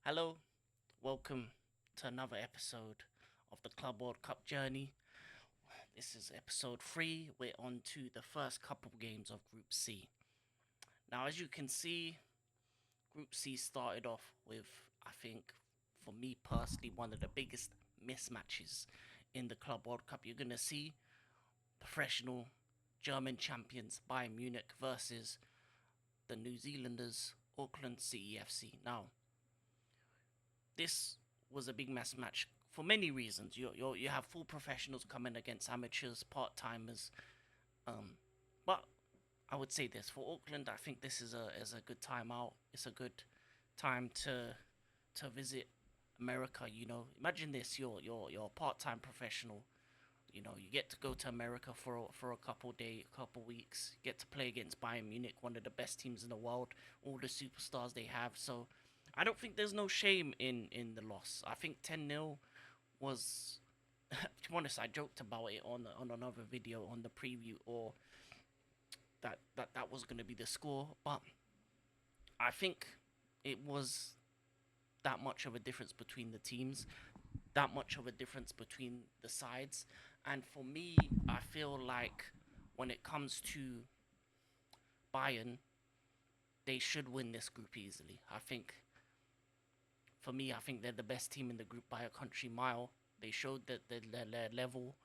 Hello, welcome to another episode of the Club World Cup journey. This is episode 3. We're on to the first couple games of Group C. Now, as you can see, Group C started off with, I think, for me personally, one of the biggest mismatches in the Club World Cup. You're going to see professional German champions Bayern Munich versus the New Zealanders Auckland CEFC. Now, this was a big mess match for many reasons. You have full professionals coming against amateurs, part timers. But I would say this for Auckland. I think this is a good time out. It's a good time to visit America. Imagine this: you're a part time professional. You get to go to America for a couple weeks. Get to play against Bayern Munich, one of the best teams in the world. All the superstars they have. So I don't think there's no shame in the loss. I think 10-0 was. To be honest, I joked about it on another video on the preview, or that was going to be the score. But I think it was that much of a difference between the teams, that much of a difference between the sides. And for me, I feel like when it comes to Bayern, they should win this group easily. For me, I think they're the best team in the group by a country mile. They showed that their level.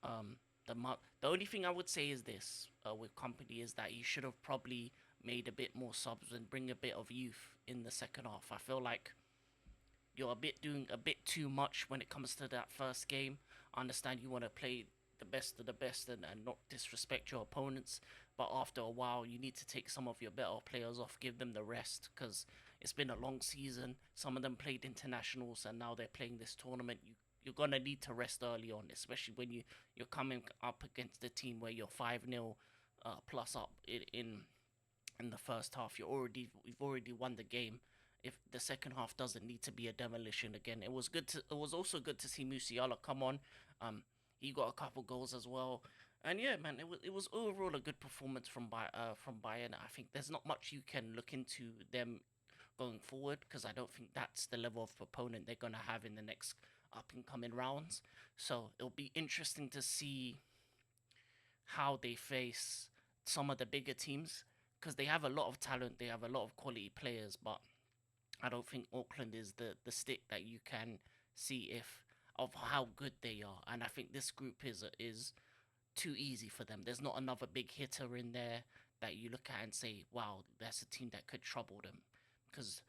The only thing I would say is this with Company is that he should have probably made a bit more subs and bring a bit of youth in the second half. I feel like you're doing a bit too much when it comes to that first game. I understand you want to play the best of the best and not disrespect your opponents, but after a while you need to take some of your better players off, give them the rest, because it's been a long season. Some of them played internationals and now they're playing this tournament. You're gonna need to rest early on, especially when you're coming up against a team where you're 5-0 plus up in the first half. We've already won the game. If the second half doesn't need to be a demolition again, it was also good to see Musiala come on. He got a couple goals as well, and yeah, man, it was overall a good performance from Bayern. I think there's not much you can look into them going forward, because I don't think that's the level of opponent they're gonna have in the next up and coming rounds. So it'll be interesting to see how they face some of the bigger teams, because they have a lot of talent, they have a lot of quality players, but I don't think Auckland is the stick that you can see if of how good they are. And I think this group is too easy for them. There's not another big hitter in there that you look at and say, wow, that's a team that could trouble them. Because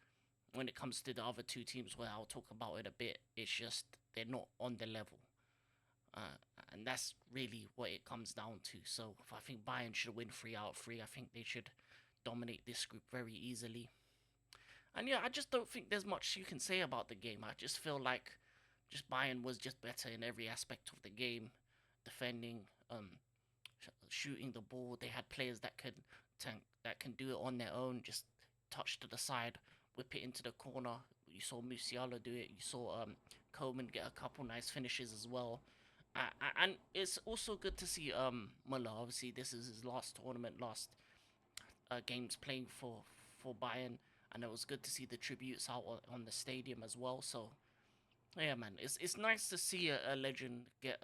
when it comes to the other two teams, where I'll talk about it a bit, it's just they're not on the level. And that's really what it comes down to. So I think Bayern should win 3 out of 3. I think they should dominate this group very easily. And yeah, I just don't think there's much you can say about the game. I just feel like just Bayern was just better in every aspect of the game, defending, shooting the ball. They had players that can do it on their own. Just touch to the side, whip it into the corner. You saw Musiala do it. You saw Coleman get a couple nice finishes as well. And it's also good to see Muller. Obviously, this is his last tournament, last games playing for Bayern, and it was good to see the tributes out on the stadium as well. So yeah, man, it's nice to see a legend get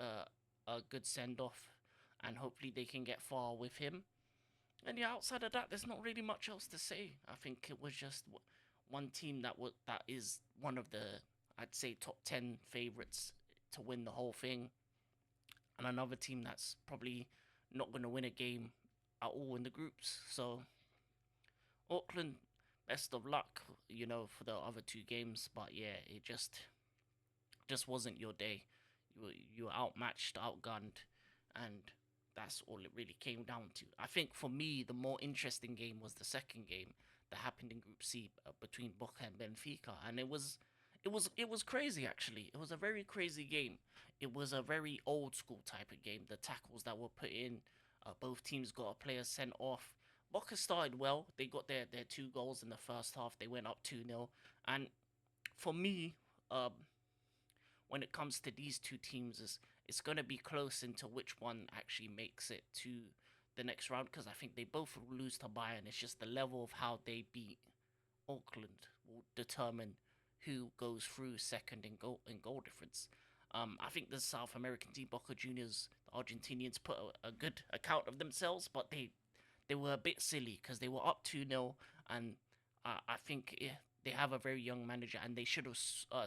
a good send off, and hopefully they can get far with him. And yeah, outside of that, there's not really much else to say. I think it was just one team that is one of the, I'd say, top 10 favorites to win the whole thing, and another team that's probably not going to win a game at all in the groups. So Auckland, best of luck, for the other two games. But yeah, it just wasn't your day. You were outmatched, outgunned, and that's all it really came down to. I think for me, the more interesting game was the second game that happened in Group C between Boca and Benfica, and it was crazy actually. It was a very crazy game. It was a very old school type of game. The tackles that were put in, both teams got a player sent off. Boca started well. They got their two goals in the first half. They went up 2-0. And for me, when it comes to these two teams, it's going to be close into which one actually makes it to the next round, because I think they both will lose to Bayern. It's just the level of how they beat Auckland will determine who goes through second in goal difference. I think the South American team, Boca Juniors, the Argentinians, put a good account of themselves, but they were a bit silly because they were up 2-0, and I think they have a very young manager, and they should have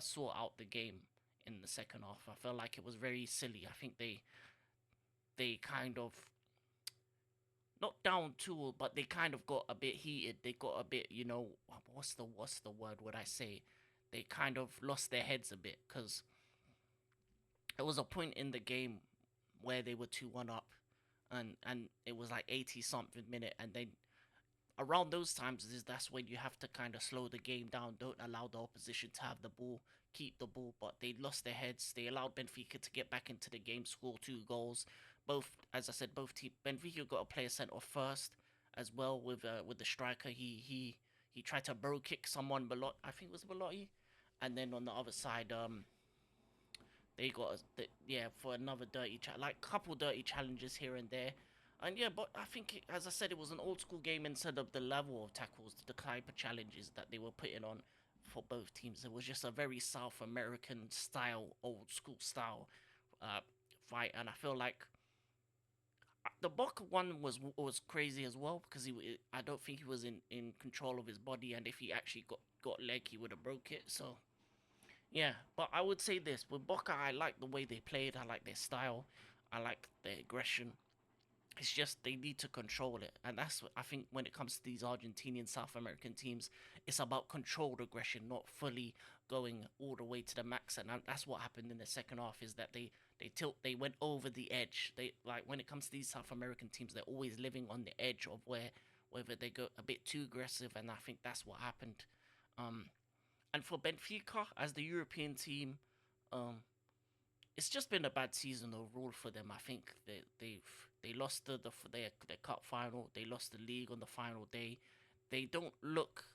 sought out the game in the second half. I felt like it was very silly. I think they kind of not down tool, but they kind of got a bit heated. They got a bit, what's the word would I say? They kind of lost their heads a bit because there was a point in the game where they were 2-1 up, and it was like 80 something minute, and then around those times that's when you have to kind of slow the game down. Don't allow the opposition to have the ball, keep the ball. But they lost their heads. They allowed Benfica to get back into the game, score 2 goals. Both, as I said, both team Benfica got a player sent off first as well with the striker. He tried to bro kick someone, I think it was Belotti, and then on the other side, they got yeah, for another like couple dirty challenges here and there. And yeah, but I think as I said, it was an old school game instead of the level of tackles, the type of challenges that they were putting on for both teams. It was just a very South American style, old school style uh, fight, and I feel like the Boca one was crazy as well because I don't think he was in control of his body, and if he actually got leg, he would have broke it. So yeah, but I would say this with Boca, I like the way they played. I like their style. I like their aggression. It's just they need to control it, and that's what I think when it comes to these Argentinian South American teams, it's about controlled aggression, not fully going all the way to the max. And that's what happened in the second half is that they went over the edge. They like when it comes to these South American teams, they're always living on the edge of whether they go a bit too aggressive, and I think that's what happened. Um, and for Benfica as the European team, um, it's just been a bad season overall for them. I think they lost their cup final. They lost the league on the final day. They don't look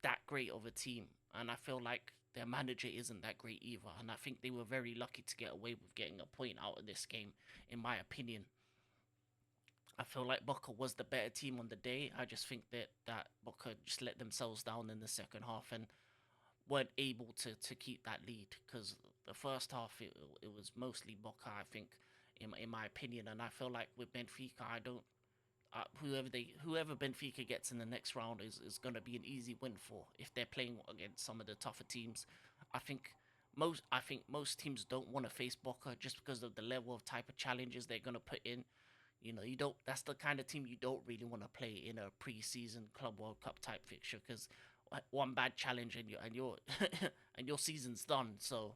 that great of a team, and I feel like their manager isn't that great either. And I think they were very lucky to get away with getting a point out of this game, in my opinion. I feel like Boca was the better team on the day. I just think that Boca just let themselves down in the second half, and weren't able to keep that lead because the first half it was mostly Boca, I think, in my opinion, and I feel like with Benfica, I don't whoever Benfica gets in the next round is going to be an easy win for if they're playing against some of the tougher teams. I think most teams don't want to face Boca just because of the level of type of challenges they're going to put in. You don't. That's the kind of team you don't really want to play in a pre-season Club World Cup type fixture because one bad challenge and your and your season's done. So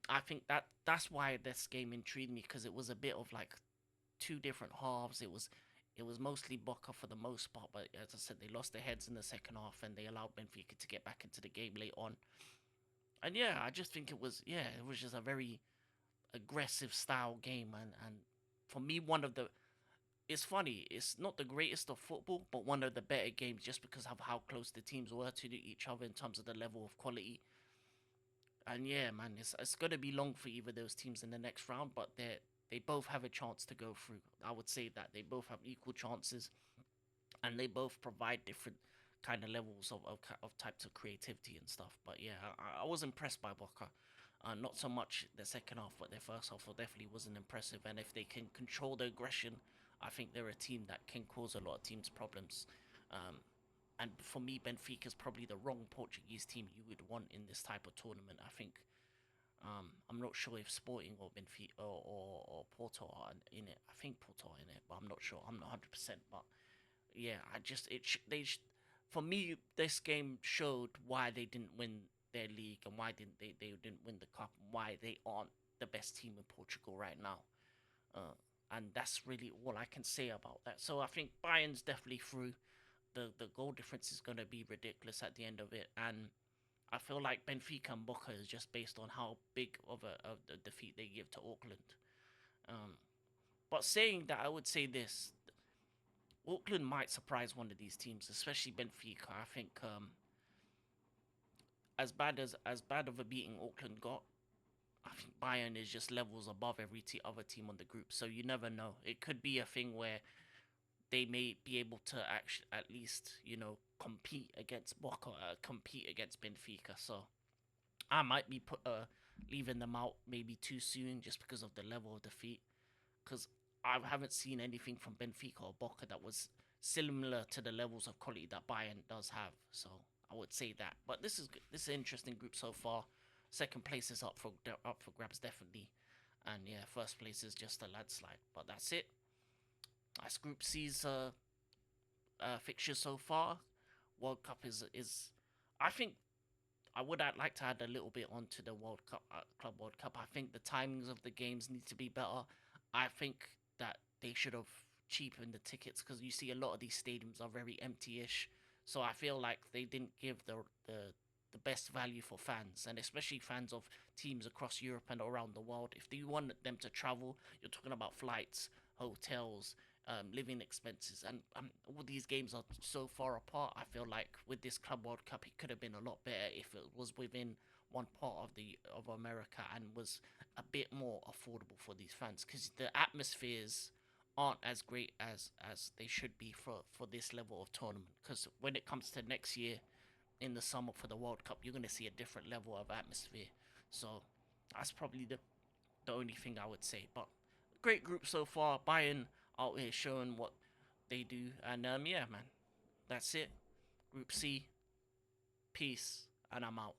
I think that's why this game intrigued me because it was a bit of like two different halves. It was mostly Boca for the most part, but as I said, they lost their heads in the second half and they allowed Benfica to get back into the game late on. And yeah, I just think it was just a very aggressive style game, and for me one of the it's funny. It's not the greatest of football, but one of the better games just because of how close the teams were to each other in terms of the level of quality. And yeah, man, it's gonna be long for either of those teams in the next round, but they both have a chance to go through. I would say that they both have equal chances, and they both provide different kind of levels of types of creativity and stuff. But yeah, I was impressed by Boca. Not so much the second half, but their first half definitely wasn't impressive. And if they can control the aggression, I think they're a team that can cause a lot of teams problems. Um, and for me, Benfica is probably the wrong Portuguese team you would want in this type of tournament. I think I'm not sure if Sporting or Benfica or Porto are in it. I think Porto are in it, but I'm not sure. I'm not 100%. But yeah, I just for me this game showed why they didn't win their league and why they didn't win the cup and why they aren't the best team in Portugal right now. Uh, and that's really all I can say about that. So I think Bayern's definitely through. The goal difference is going to be ridiculous at the end of it, and I feel like Benfica and Boca is just based on how big of a defeat they give to Auckland. Um, but saying that, I would say this: Auckland might surprise one of these teams, especially Benfica. I think as bad of a beating Auckland got, I think Bayern is just levels above every other team on the group. So you never know. It could be a thing where they may be able to actually at least compete against Boca, compete against Benfica. So I might be leaving them out maybe too soon just because of the level of defeat. Because I haven't seen anything from Benfica or Boca that was similar to the levels of quality that Bayern does have. So I would say that. But this is good. This is an interesting group so far. Second place is up for grabs definitely, and yeah, first place is just a landslide. But that's it. That's Group C's fixtures so far. World Cup is I think I would like to add a little bit onto the World Cup, Club World Cup. I think the timings of the games need to be better. I think that they should have cheapened the tickets because you see a lot of these stadiums are very empty-ish. So I feel like they didn't give the best value for fans, and especially fans of teams across Europe and around the world. If you want them to travel, you're talking about flights, hotels, living expenses, and all these games are so far apart. I feel like with this Club World Cup, it could have been a lot better if it was within one part of America and was a bit more affordable for these fans, because the atmospheres aren't as great as they should be for this level of tournament. Because when it comes to next year in the summer for the World Cup, you're going to see a different level of atmosphere. So that's probably the only thing I would say. But great group so far. Bayern out here showing what they do, and yeah, man, that's it. Group C, peace, and I'm out.